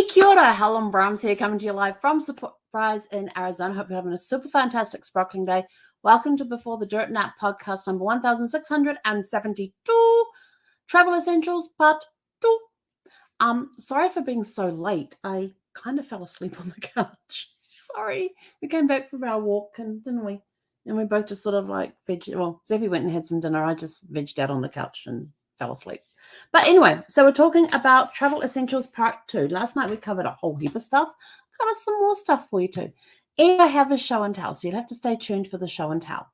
Kia ora, Helen Brahms here, coming to you live from Surprise in Arizona. Hope you're having a super fantastic sparkling day. Welcome to Before the Dirt Nap podcast number 1672, Travel Essentials Part 2. Sorry for being so late. I kind of fell asleep on the couch. Sorry. We came back from our walk, didn't we? And we both just sort of like Zeffie went and had some dinner. I just vegged out on the couch and fell asleep. But anyway, so we're talking about Travel Essentials Part 2. Last night we covered a whole heap of stuff. Got some more stuff for you too. And I have a show and tell, so you'll have to stay tuned for the show and tell.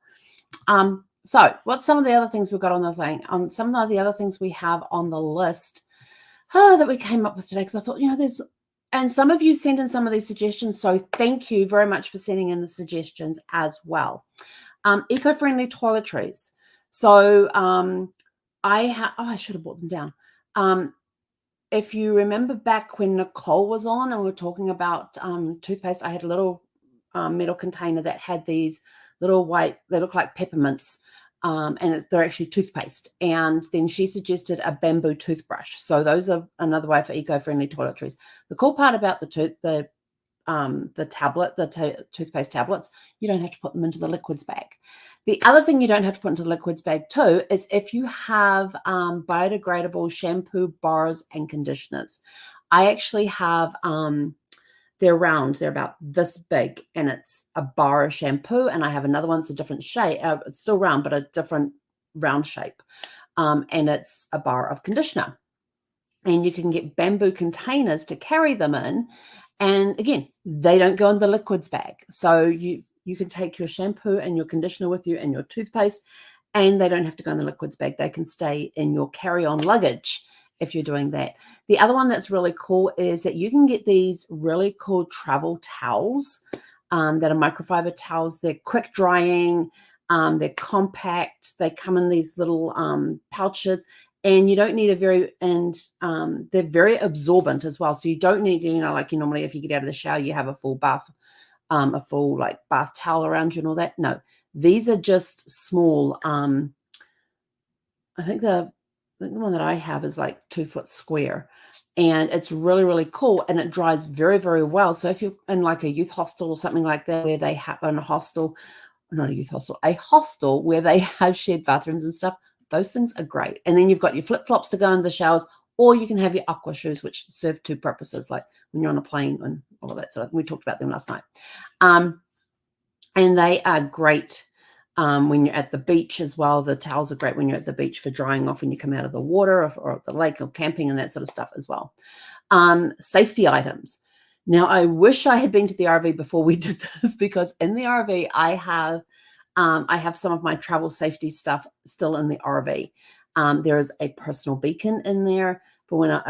So what's some of the other things we've got on the thing? Some of the other things we have on the list that we came up with today, because I thought, and some of you sent in some of these suggestions, so thank you very much for sending in the suggestions as well. Eco-friendly toiletries. So I should have brought them down. If you remember back when Nicole was on and we were talking about toothpaste, I had a little metal container that had these little white, they look like peppermints, and they're actually toothpaste. And then she suggested a bamboo toothbrush. So those are another way for eco-friendly toiletries. The cool part about the toothpaste tablets, you don't have to put them into the liquids bag. The other thing you don't have to put into the liquids bag too is if you have biodegradable shampoo bars and conditioners. I actually have, they're round, they're about this big, and it's a bar of shampoo, and I have another one, it's a different shape, it's still round, but a different round shape, and it's a bar of conditioner. And you can get bamboo containers to carry them in. And again, they don't go in the liquids bag. So you can take your shampoo and your conditioner with you and your toothpaste, and they don't have to go in the liquids bag. They can stay in your carry-on luggage if you're doing that. The other one that's really cool is that you can get these really cool travel towels that are microfiber towels. They're quick drying. They're compact. They come in these little pouches. And you don't need they're very absorbent as well. So you don't need, like you normally, if you get out of the shower, you have a full bath, bath towel around you and all that. No, these are just small. I think the one that I have is like 2 foot square, and it's really, really cool. And it dries very, very well. So if you're in like a youth hostel or something like that, where they have a hostel where they have shared bathrooms and stuff, those things are great. And then you've got your flip-flops to go in the showers, or you can have your aqua shoes, which serve two purposes, like when you're on a plane and all of that. So we talked about them last night. And they are great when you're at the beach as well. The towels are great when you're at the beach for drying off when you come out of the water or at the lake or camping and that sort of stuff as well. Safety items. Now, I wish I had been to the RV before we did this, because in the RV, I have some of my travel safety stuff still in the RV. There is a personal beacon in there for when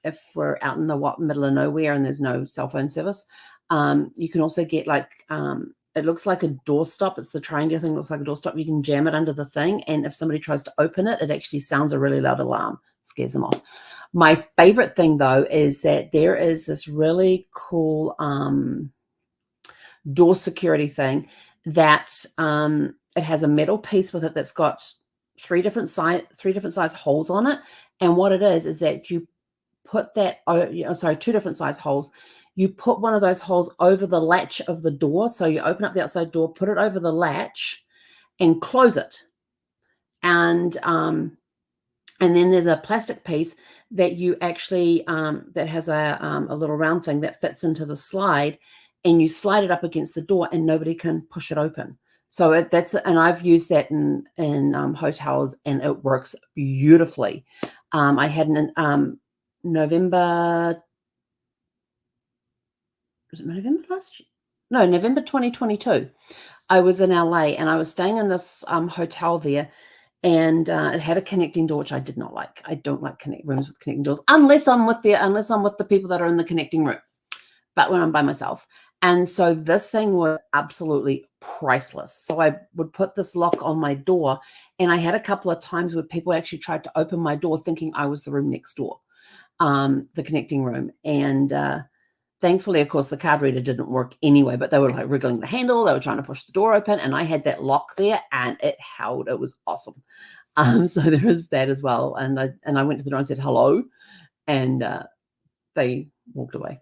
if we're out in the middle of nowhere and there's no cell phone service. You can also get it looks like a doorstop. It's the triangular thing, looks like a doorstop. You can jam it under the thing, and if somebody tries to open it, it actually sounds a really loud alarm, scares them off. My favorite thing though is that there is this really cool door security thing that it has a metal piece with it that's got three different size holes on it. And what it is that you put that, two different size holes. You put one of those holes over the latch of the door. So you open up the outside door, put it over the latch and close it. And then there's a plastic piece that you actually, that has a little round thing that fits into the slide, and you slide it up against the door and nobody can push it open. So and I've used that in hotels, and it works beautifully. I had November 2022. I was in LA and I was staying in this hotel there, and it had a connecting door, which I did not like. I don't like rooms with connecting doors unless I'm with the people that are in the connecting room, but when I'm by myself. And so this thing was absolutely priceless. So I would put this lock on my door, and I had a couple of times where people actually tried to open my door thinking I was the room next door, the connecting room. And thankfully, of course, the card reader didn't work anyway, but they were like wriggling the handle. They were trying to push the door open, and I had that lock there, and it held. It was awesome. So there is that as well. And I went to the door and said hello, and they walked away.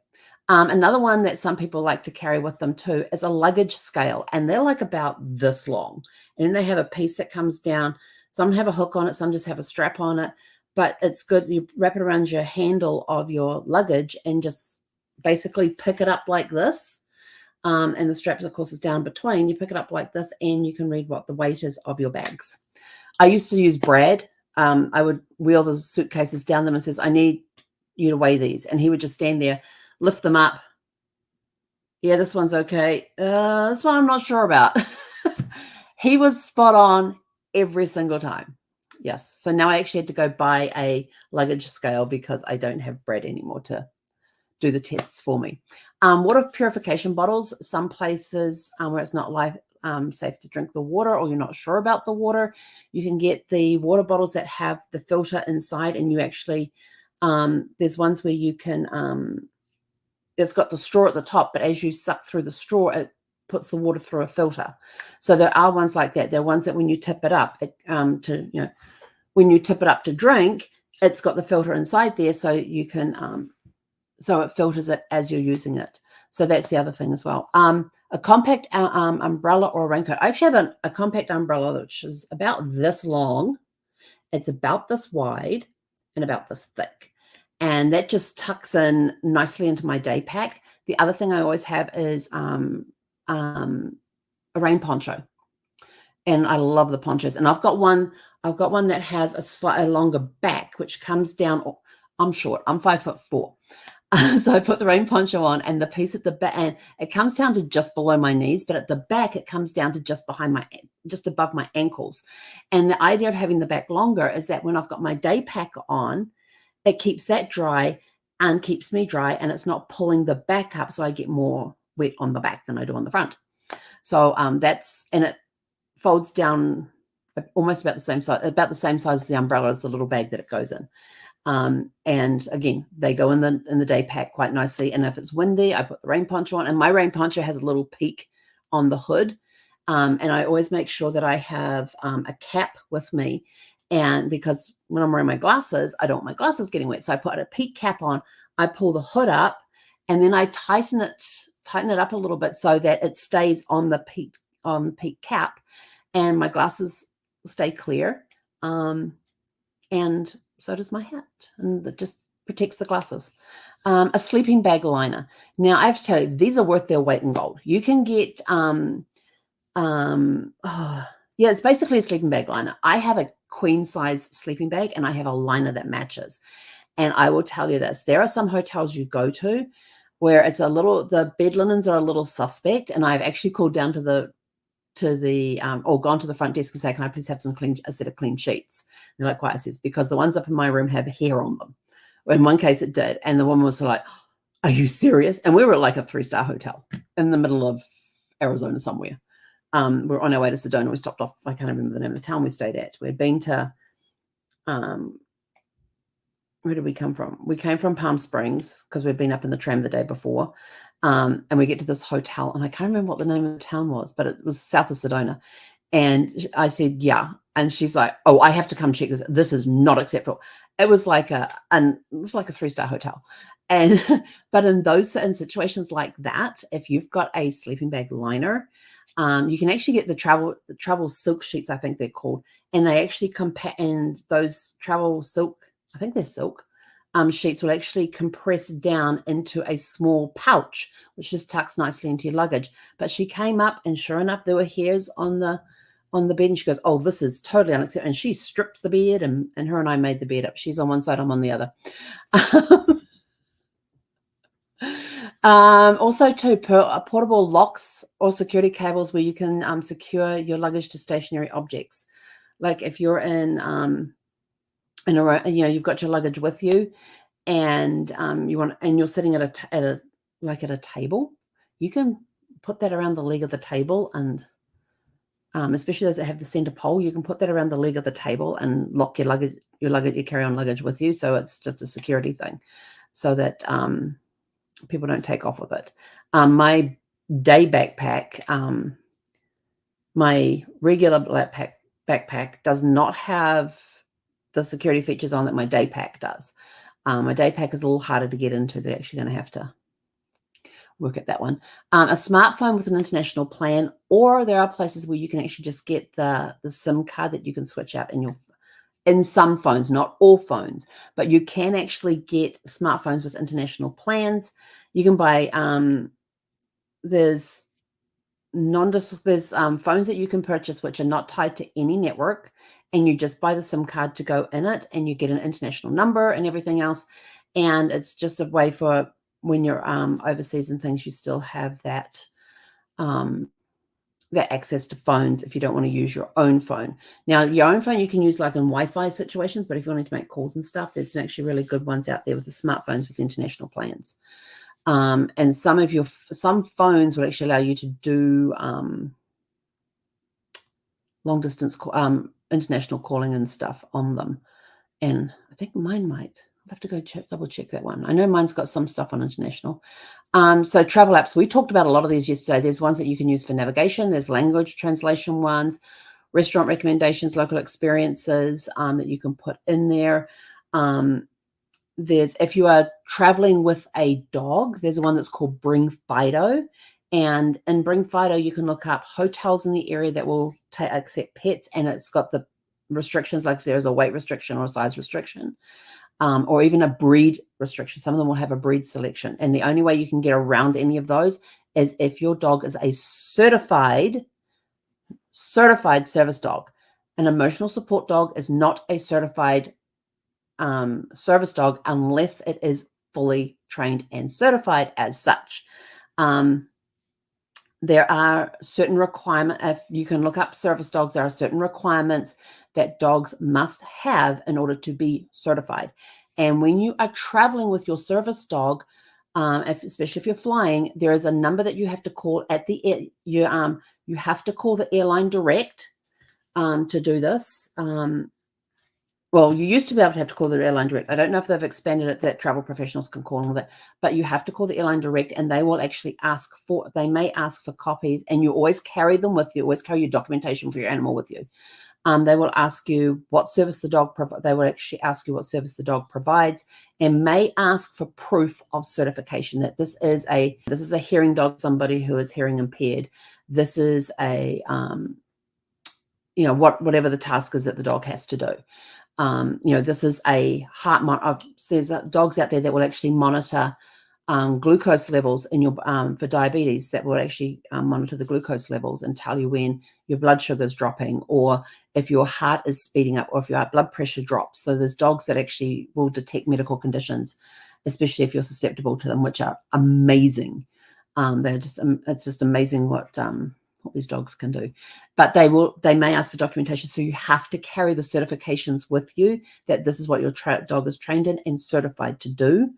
Another one that some people like to carry with them too is a luggage scale, and they're like about this long. And then they have a piece that comes down. Some have a hook on it, some just have a strap on it, but it's good. You wrap it around your handle of your luggage and just basically pick it up like this. And the straps, of course, is down between. You pick it up like this, and you can read what the weight is of your bags. I used to use Brad. I would wheel the suitcases down them and says, I need you to weigh these. And he would just stand there, lift them up. Yeah, this one's okay. This one I'm not sure about. He was spot on every single time. Yes. So now I actually had to go buy a luggage scale because I don't have Brad anymore to do the tests for me. Water purification bottles. Some places where it's not safe to drink the water, or you're not sure about the water, you can get the water bottles that have the filter inside, and you actually there's ones where you can it's got the straw at the top, but as you suck through the straw, it puts the water through a filter. So there are ones like that. There are ones that when you tip it up when you tip it up to drink, it's got the filter inside there, so you can so it filters it as you're using it. So that's the other thing as well. A compact umbrella or a raincoat. I actually have a compact umbrella which is about this long. It's about this wide and about this thick. And that just tucks in nicely into my day pack. The other thing I always have is a rain poncho. And I love the ponchos. And I've got one that has a slightly longer back, which comes down. I'm short. I'm 5'4". So I put the rain poncho on, and the piece at the back, and it comes down to just below my knees, but at the back it comes down to just above my ankles. And the idea of having the back longer is that when I've got my day pack on, it keeps that dry and keeps me dry, and it's not pulling the back up, so I get more wet on the back than I do on the front. So and it folds down almost about the same size as the umbrella as the little bag that it goes in. And again, they go in the day pack quite nicely. And if it's windy, I put the rain poncho on, and my rain poncho has a little peak on the hood. And I always make sure that I have a cap with me. And because when I'm wearing my glasses, I don't want my glasses getting wet. So I put a peak cap on, I pull the hood up, and then I tighten it up a little bit so that it stays on the peak cap, and my glasses stay clear. And so does my hat, and that just protects the glasses. A sleeping bag liner. Now, I have to tell you, these are worth their weight in gold. You can get, it's basically a sleeping bag liner. I have a queen size sleeping bag, and I have a liner that matches. And I will tell you this, there are some hotels you go to where the bed linens are a little suspect, and I've actually called down or gone to the front desk and say, can I please have a set of clean sheets? And they're like, why? I says, because the ones up in my room have hair on them. In one case it did. And the woman was like, are you serious? And we were at like a 3-star hotel in the middle of Arizona somewhere. We're on our way to Sedona. We stopped off, I can't remember the name of the town we stayed at. We'd been to, where did we come from? We came from Palm Springs because we'd been up in the tram the day before. And we get to this hotel, and I can't remember what the name of the town was, but it was south of Sedona. And I said, yeah. And she's like, oh, I have to come check this. This is not acceptable. It was like a 3-star hotel. And, but in situations like that, if you've got a sleeping bag liner, you can actually get the travel silk sheets, I think they're called. And they actually and those travel silk, I think they're silk, sheets will actually compress down into a small pouch, which just tucks nicely into your luggage. But she came up, and sure enough, there were hairs on the bed, and she goes, oh, this is totally unacceptable. And she stripped the bed, and her and I made the bed up. She's on one side, I'm on the other. Also too, portable locks or security cables where you can secure your luggage to stationary objects. Like if you're you've got your luggage with you, and you're sitting at a table, you can put that around the leg of the table, and especially those that have the center pole, you can put that around the leg of the table and lock your carry-on luggage with you. So it's just a security thing, so that people don't take off with it. My day backpack, my regular backpack does not have the security features on that my day pack does. A day pack is a little harder to get into. They're actually going to have to work at that one. A smartphone with an international plan, or there are places where you can actually just get the SIM card that you can switch out in some phones, not all phones, but you can actually get smartphones with international plans. You can buy there's phones that you can purchase which are not tied to any network, and you just buy the SIM card to go in it, and you get an international number and everything else. And it's just a way for when you're overseas and things, you still have that that access to phones if you don't want to use your own phone. Now, your own phone you can use like in Wi-Fi situations, but if you wanted to make calls and stuff, there's some actually really good ones out there with the smartphones with international plans. And some phones will actually allow you to do long distance international calling and stuff on them. And I think mine might. I'll have to go double check that one. I know mine's got some stuff on international. So travel apps, we talked about a lot of these yesterday. There's ones that you can use for navigation. There's language translation ones, restaurant recommendations, local experiences that you can put in there. There's, if you are traveling with a dog, there's one that's called Bring Fido. And in Bring Fido, you can look up hotels in the area that will accept pets, and it's got the restrictions, like if there's a weight restriction or a size restriction, or even a breed restriction. Some of them will have a breed selection. And the only way you can get around any of those is if your dog is a certified service dog. An emotional support dog is not a certified service dog unless it is fully trained and certified as such. There are certain requirements. If you can look up service dogs, there are certain requirements that dogs must have in order to be certified. And when you are traveling with your service dog, especially if you're flying, there is a number that you have to call at the you have to call the airline direct to do this. Well, you used to be able to have to call the airline direct. I don't know if they've expanded it that travel professionals can call and all that, but you have to call the airline direct, and they will actually they may ask for copies, and you always carry them with you. Always carry your documentation for your animal with you. They will ask you what service the dog they will actually ask you what service the dog provides, and may ask for proof of certification that this is a hearing dog, somebody who is hearing impaired. This is a whatever the task is that the dog has to do. This is a heart monitor. There's dogs out there that will actually monitor glucose levels in your for diabetes, that will actually monitor the glucose levels and tell you when your blood sugar is dropping, or if your heart is speeding up, or if your blood pressure drops. So there's dogs that actually will detect medical conditions, especially if you're susceptible to them, which are amazing. It's just amazing what these dogs can do. But they may ask for documentation, so you have to carry the certifications with you that this is what your dog is trained in and certified to do.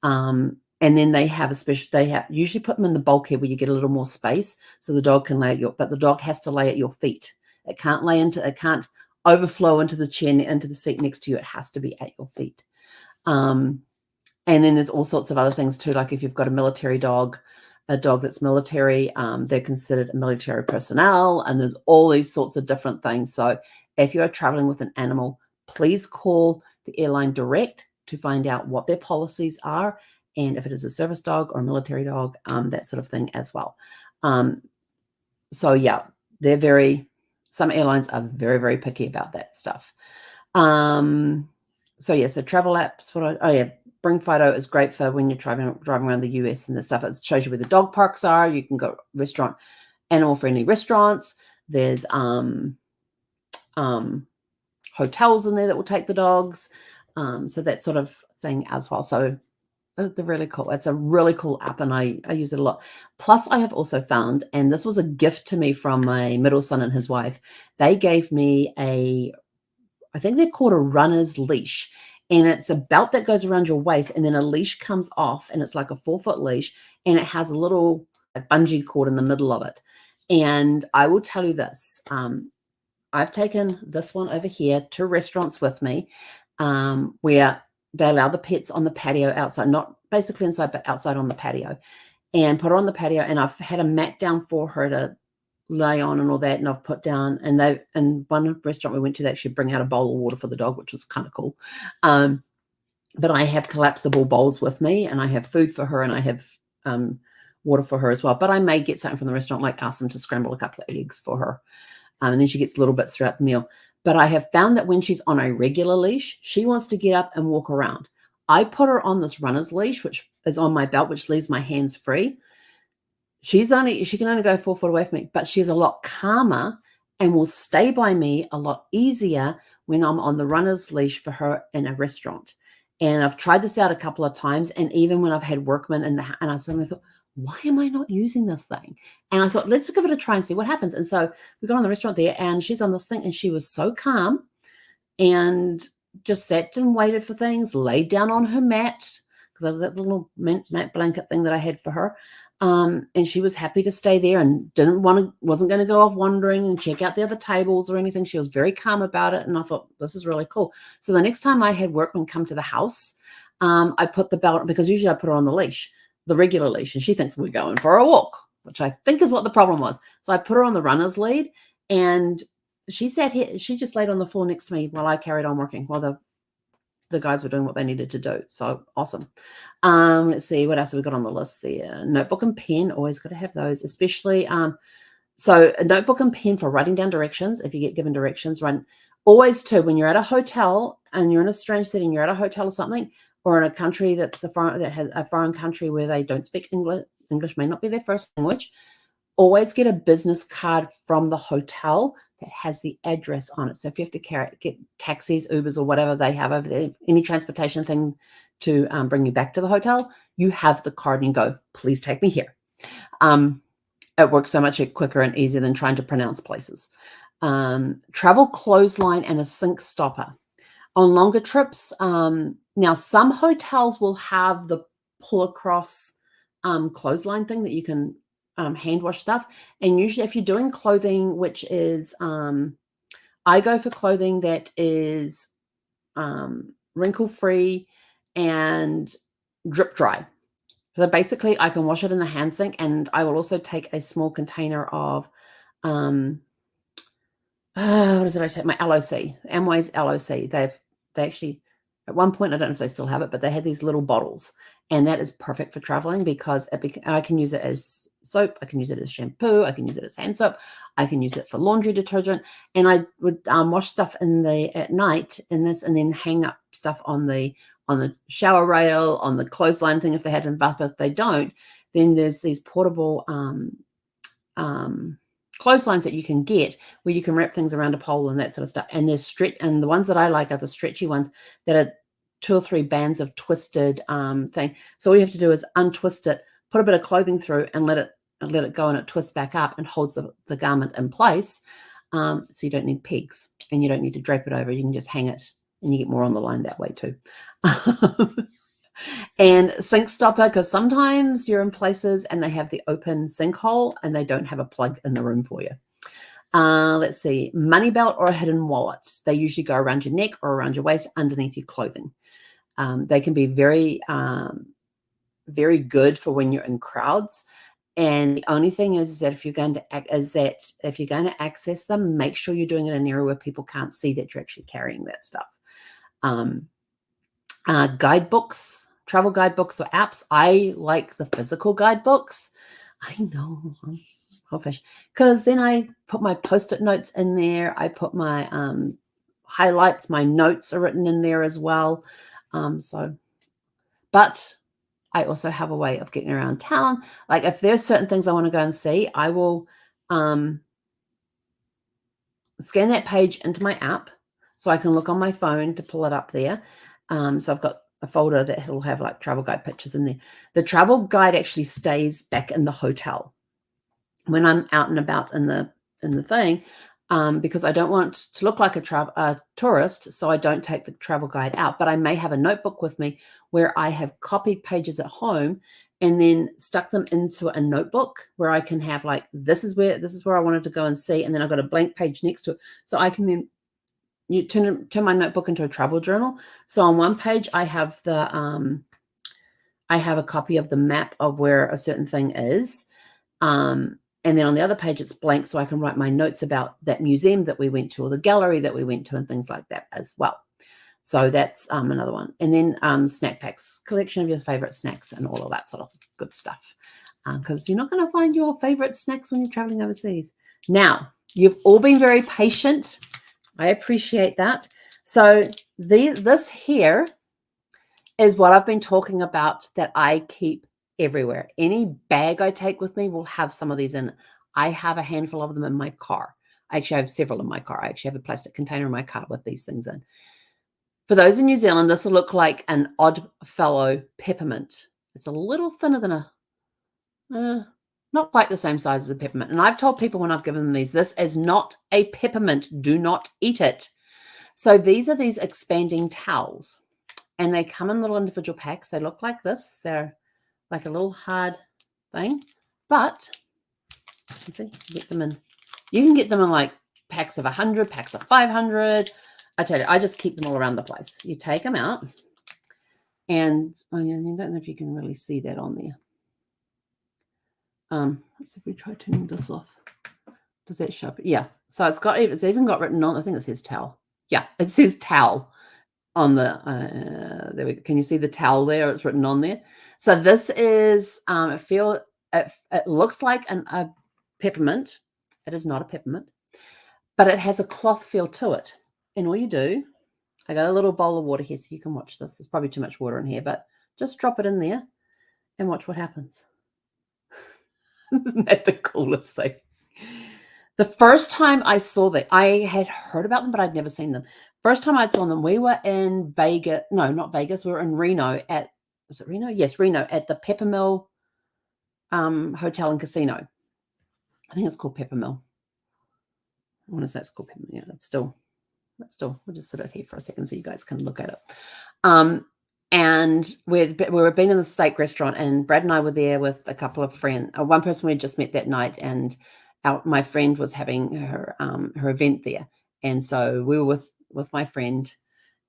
And then they have usually put them in the bulkhead where you get a little more space, so the dog can lay but the dog has to lay at your feet. It can't overflow into the chair, into the seat next to you. It has to be at your feet. And then there's all sorts of other things too, like if you've got a military dog, a dog that's military, they're considered military personnel, and there's all these sorts of different things. So if you're traveling with an animal, please call the airline direct to find out what their policies are, and if it is a service dog or a military dog, that sort of thing as well. So yeah, some airlines are very, very picky about that stuff. So travel apps. Bring Fido is great for when you're driving around the US and the stuff. It shows you where the dog parks are. You can go animal-friendly restaurants. There's hotels in there that will take the dogs. So that sort of thing as well. So they're really cool. It's a really cool app, and I use it a lot. Plus, I have also found, and this was a gift to me from my middle son and his wife, they gave me I think they're called a runner's leash. And it's a belt that goes around your waist, and then a leash comes off, and it's like a 4-foot leash, and it has a little bungee cord in the middle of it. And I will tell you this, I've taken this one over here to restaurants with me, where they allow the pets on the patio outside, not basically inside, but outside on the patio, and put her on the patio. And I've had a mat down for her to lay on and all that, and I've put down, and one restaurant we went to, they actually bring out a bowl of water for the dog, which was kind of cool. but I have collapsible bowls with me, and I have food for her, and I have water for her as well. But I may get something from the restaurant, like ask them to scramble a couple of eggs for her. And then she gets little bits throughout the meal. But I have found that when she's on a regular leash, she wants to get up and walk around. I put her on this runner's leash, which is on my belt, which leaves my hands free. She can only go 4 foot away from me, but she's a lot calmer and will stay by me a lot easier when I'm on the runner's leash for her in a restaurant. And I've tried this out a couple of times, and even when I've had workmen and I suddenly thought, why am I not using this thing? And I thought, let's give it a try and see what happens. And so we got on the restaurant there, and she's on this thing, and she was so calm and just sat and waited for things, laid down on her mat, because I have that little mat blanket thing that I had for her. And she was happy to stay there and wasn't going to go off wandering and check out the other tables or anything. She was very calm about it. And I thought, this is really cool. So the next time I had workmen come to the house, I put the belt, because usually I put her on the leash, the regular leash, and she thinks we're going for a walk, which I think is what the problem was. So I put her on the runner's lead, and she sat here. She just laid on the floor next to me while I carried on working, while the guys were doing what they needed to do. So awesome. Let's see, what else have we got on the list there? Notebook and pen, always got to have those, especially. So a notebook and pen for writing down directions. If you get given directions, always too, when you're at a hotel and you're in a strange setting, you're at a hotel or something, or in a country that has a foreign country where they don't speak English. English may not be their first language. Always get a business card from the hotel that has the address on it. So if you have to get taxis, Ubers, or whatever they have over there, any transportation thing to bring you back to the hotel, you have the card and you go, please take me here. It works so much quicker and easier than trying to pronounce places. Travel clothesline and a sink stopper. On longer trips, now some hotels will have the pull across clothesline thing that you can hand wash stuff. And usually if you're doing clothing, which is, I go for clothing that is wrinkle free and drip dry. So basically I can wash it in the hand sink, and I will also take a small container of, what is it I take? My LOC, Amway's LOC. They actually, at one point, I don't know if they still have it, but they had these little bottles, and that is perfect for traveling, because I can use it as soap, I can use it as shampoo, I can use it as hand soap, I can use it for laundry detergent, and I would wash stuff at night in this, and then hang up stuff on the shower rail, on the clothesline thing if they had it in the bath. But if they don't, then there's these portable clotheslines that you can get where you can wrap things around a pole and that sort of stuff. And there's and the ones that I like are the stretchy ones that are 2 or 3 bands of twisted thing. So all you have to do is untwist it, put a bit of clothing through, and let it go, and it twists back up and holds the garment in place. So you don't need pegs, and you don't need to drape it over. You can just hang it, and you get more on the line that way too. And sink stopper, because sometimes you're in places and they have the open sinkhole and they don't have a plug in the room for you. Let's see, money belt or a hidden wallet. They usually go around your neck or around your waist underneath your clothing. They can be very, very good for when you're in crowds. And the only thing is that if you're going to access them, make sure you're doing it in an area where people can't see that you're actually carrying that stuff. Guidebooks, travel guidebooks or apps. I like the physical guidebooks. I know, because then I put my Post-it notes in there. I put my highlights, my notes are written in there as well. But I also have a way of getting around town. Like if there's certain things I want to go and see, I will scan that page into my app so I can look on my phone to pull it up there. So I've got a folder that will have like travel guide pictures in there. The travel guide actually stays back in the hotel when I'm out and about in the thing, because I don't want to look like a tourist, so I don't take the travel guide out. But I may have a notebook with me where I have copied pages at home and then stuck them into a notebook where I can have like, this is where I wanted to go and see, and then I've got a blank page next to it, so I can then turn my notebook into a travel journal. So on one page I have I have a copy of the map of where a certain thing is. And then on the other page, it's blank, so I can write my notes about that museum that we went to or the gallery that we went to and things like that as well. So that's another one. And then snack packs, collection of your favorite snacks and all of that sort of good stuff. Because you're not going to find your favorite snacks when you're traveling overseas. Now, you've all been very patient. I appreciate that. So this here is what I've been talking about that I keep everywhere. Any bag I take with me will have some of these in it. I have a handful of them in my car. I actually have several in my car. I actually have a plastic container in my car with these things in. For those in New Zealand, this will look like an Oddfellow peppermint. It's a little thinner than a, not quite the same size as a peppermint. And I've told people when I've given them these, this is not a peppermint. Do not eat it. So these are these expanding towels. And they come in little individual packs. They look like this. They're like a little hard thing. But, you see, get them in. You can get them in like packs of 100, packs of 500. I tell you, I just keep them all around the place. You take them out. And oh, yeah, you don't know if you can really see that on there. Let's see if we try turning this off. Does that show up? Yeah. So it's even got written on, I think it says towel. Yeah, it says towel on the, there we go. Can you see the towel there? It's written on there. So this is, it looks like a peppermint. It is not a peppermint, but it has a cloth feel to it. And all you do, I got a little bowl of water here so you can watch this. There's probably too much water in here, but just drop it in there and watch what happens. Isn't that the coolest thing? The first time I saw that, I had heard about them, but I'd never seen them. First time I saw them, we were in Vegas. No, not Vegas. We were in Reno at, was it Reno? Yes, Reno at the Peppermill Hotel and Casino. I think it's called Peppermill. I want to say it's called Peppermill. Yeah, that's still, we'll just sit it here for a second so you guys can look at it. And we were been in the steak restaurant, and Brad and I were there with a couple of friends. One person we had just met that night, and my friend was having her event there, and so we were with my friend,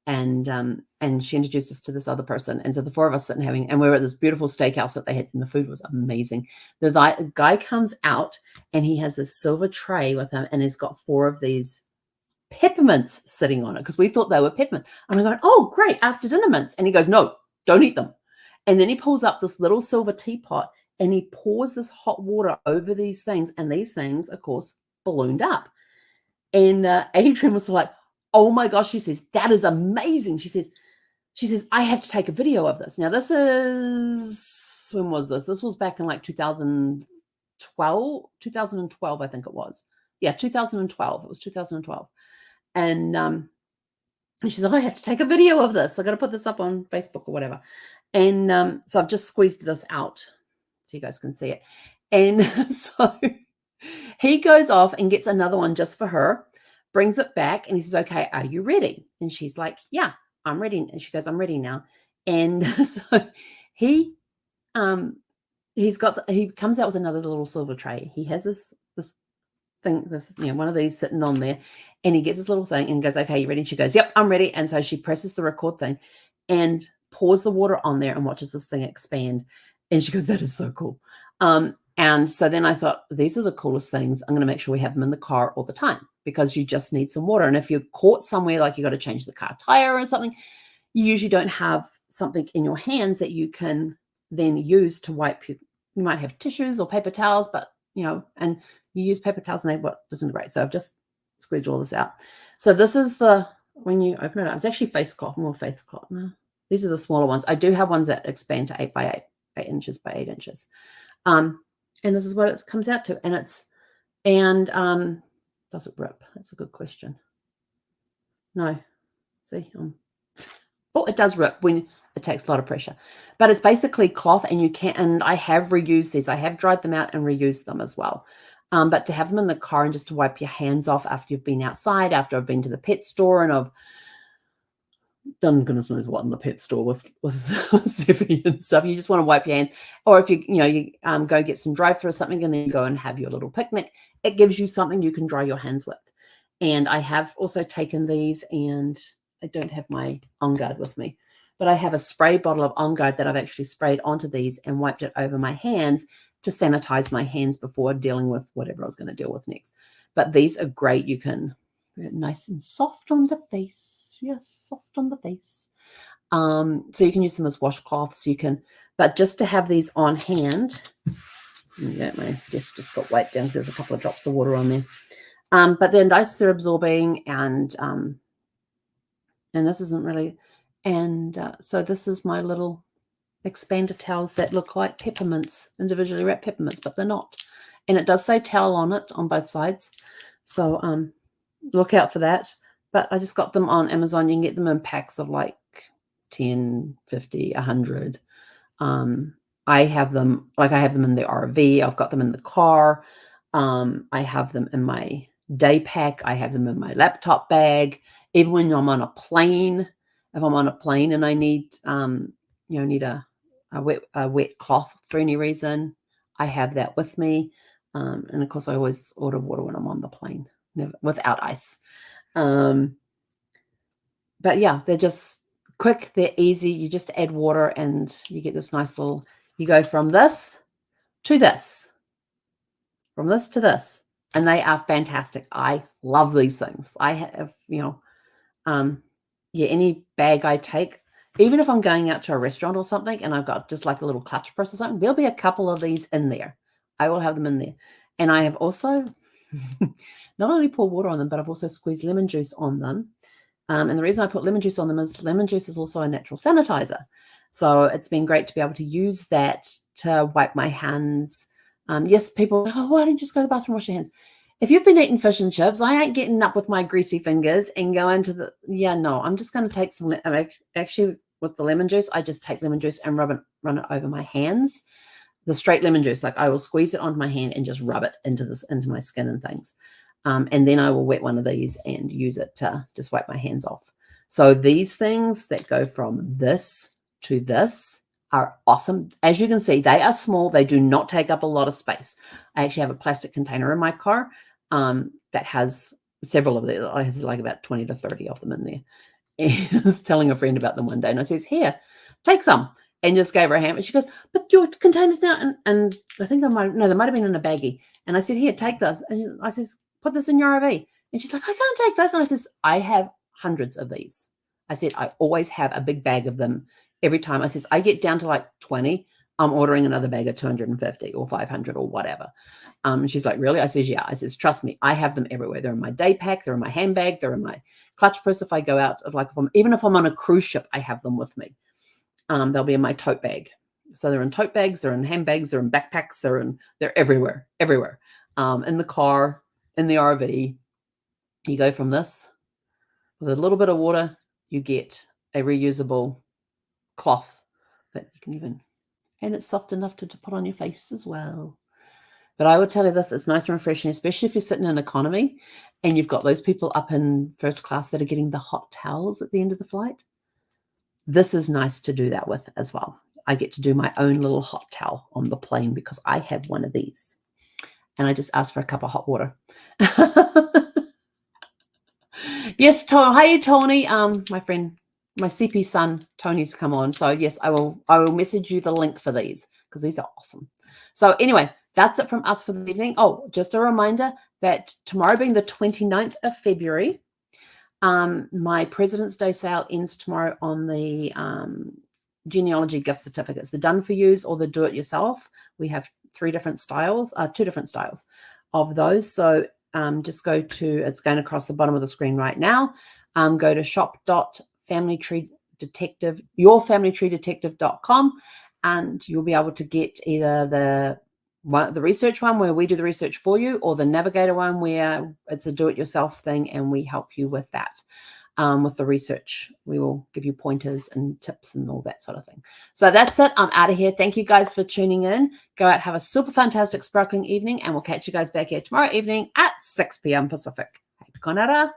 and she introduced us to this other person, and so the four of us sitting having, and we were at this beautiful steakhouse that they had, and the food was amazing. The guy comes out, and he has this silver tray with him, and he's got 4 of these peppermints sitting on it because we thought they were peppermint. And I'm going, oh, great, after dinner mints. And he goes, no, don't eat them. And then he pulls up this little silver teapot and he pours this hot water over these things. And these things, of course, ballooned up. And Adrian was like, oh my gosh, she says, that is amazing. She says, I have to take a video of this. Now, this is, when was this? This was back in like 2012, I think it was. Yeah, 2012. It was 2012. And she said, I have to take a video of this. I got to put this up on Facebook or whatever. And so I've just squeezed this out so you guys can see it. And so he goes off and gets another one just for her, brings it back, and he says, okay, are you ready? And she's like, yeah, I'm ready. And she goes, I'm ready now. And so he comes out with another little silver tray. He has this thing, one of these sitting on there, and he gets this little thing and goes, okay, you ready? And she goes, yep, I'm ready. And so she presses the record thing and pours the water on there and watches this thing expand. And she goes, that is so cool. And so then I thought, these are the coolest things. I'm going to make sure we have them in the car all the time because you just need some water. And if you're caught somewhere, like you got to change the car tire or something, you usually don't have something in your hands that you can then use to wipe. You might have tissues or paper towels, but and you use paper towels and they disintegrate. So I've just squeezed all this out. So this is when you open it up, it's actually face cloth, more face cloth. No, these are the smaller ones. I do have ones that expand to 8 by 8, 8 inches by 8 inches. And this is what it comes out to. And does it rip? That's a good question. No, see, oh, it does rip when it takes a lot of pressure, but it's basically cloth, and I have reused these. I have dried them out and reused them as well. But to have them in the car and just to wipe your hands off after you've been outside, after I've been to the pet store and I've done goodness knows what in the pet store with Stephanie and stuff. You just want to wipe your hands. Or if you go get some drive-through or something and then go and have your little picnic, it gives you something you can dry your hands with. And I have also taken these, and I don't have my On Guard with me, but I have a spray bottle of On Guard that I've actually sprayed onto these and wiped it over my hands to sanitize my hands before dealing with whatever I was going to deal with next. But these are great. You can, nice and soft on the face. Yes, soft on the face. So you can use them as washcloths. You can, but just to have these on hand. Yeah, my desk just got wiped down. So there's a couple of drops of water on there. But they're nice. They're absorbing, and this isn't really. And so this is my little expander towels that look like peppermints, individually wrapped peppermints, but they're not. And it does say towel on it on both sides. So look out for that. But I just got them on Amazon. You can get them in packs of like 10, 50, 100. I have them in the RV. I've got them in the car. I have them in my day pack. I have them in my laptop bag. Even when I'm on a plane, if I'm on a plane and I need, need a wet cloth for any reason, I have that with me. And of course, I always order water when I'm on the plane, never without ice. But yeah, they're just quick. They're easy. You just add water and you get this nice little. You go from this to this, from this to this, and they are fantastic. I love these things. I have, any bag I take, even if I'm going out to a restaurant or something and I've got just like a little clutch purse or something, there'll be a couple of these in there. I will have them in there. And I have also not only poured water on them, but I've also squeezed lemon juice on them. And the reason I put lemon juice on them is lemon juice is also a natural sanitizer. So it's been great to be able to use that to wipe my hands. Yes, people, why don't you just go to the bathroom and wash your hands? If you've been eating fish and chips, I ain't getting up with my greasy fingers and go into the, I'm just going to take some, actually with the lemon juice, I just take lemon juice and run it over my hands. The straight lemon juice, like I will squeeze it onto my hand and just rub it into my skin and things. And then I will wet one of these and use it to just wipe my hands off. So these things that go from this to this are awesome. As you can see, they are small. They do not take up a lot of space. I actually have a plastic container in my car that has several of them. I have like about 20 to 30 of them in there. And I was telling a friend about them one day, and I says, here, take some. And just gave her a hand. And she goes, but your container's now. And I think they might have been in a baggie. And I said, here, take this. And I says, put this in your RV. And she's like, I can't take this. And I says, I have hundreds of these. I said, I always have a big bag of them every time. I says, I get down to like 20. I'm ordering another bag of 250 or 500 or whatever. And she's like, really? I says, yeah. I says, trust me, I have them everywhere. They're in my day pack. They're in my handbag. They're in my clutch purse. If I go out, even if I'm on a cruise ship, I have them with me. They'll be in my tote bag. So they're in tote bags, they're in handbags, they're in backpacks, they're everywhere. In the car, in the RV. You go from this with a little bit of water, you get a reusable cloth that you can and it's soft enough to put on your face as well. But I would tell you this, it's nice and refreshing, especially if you're sitting in economy and you've got those people up in first class that are getting the hot towels at the end of the flight. This is nice to do that with as well. I get to do my own little hot towel on the plane because I have one of these. And I just asked for a cup of hot water. Yes, hey, Tony. My friend, my CP son, Tony's come on. So yes, I will message you the link for these because these are awesome. So anyway, that's it from us for the evening. Oh, just a reminder that tomorrow being the 29th of February, my President's Day sale ends tomorrow on the genealogy gift certificates, the done for yous or the do it yourself. We have two different styles of those. So just go to, it's going across the bottom of the screen right now. Go to shop.yourfamilytreedetective.com and you'll be able to get either the research one where we do the research for you, or the navigator one where it's a do-it-yourself thing and we help you with that. With the research, we will give you pointers and tips and all that sort of thing. So that's it. I'm out of here. Thank you guys for tuning in. Go out, have a super fantastic sparkling evening, and we'll catch you guys back here tomorrow evening at 6 p.m. Pacific. Hey, konara.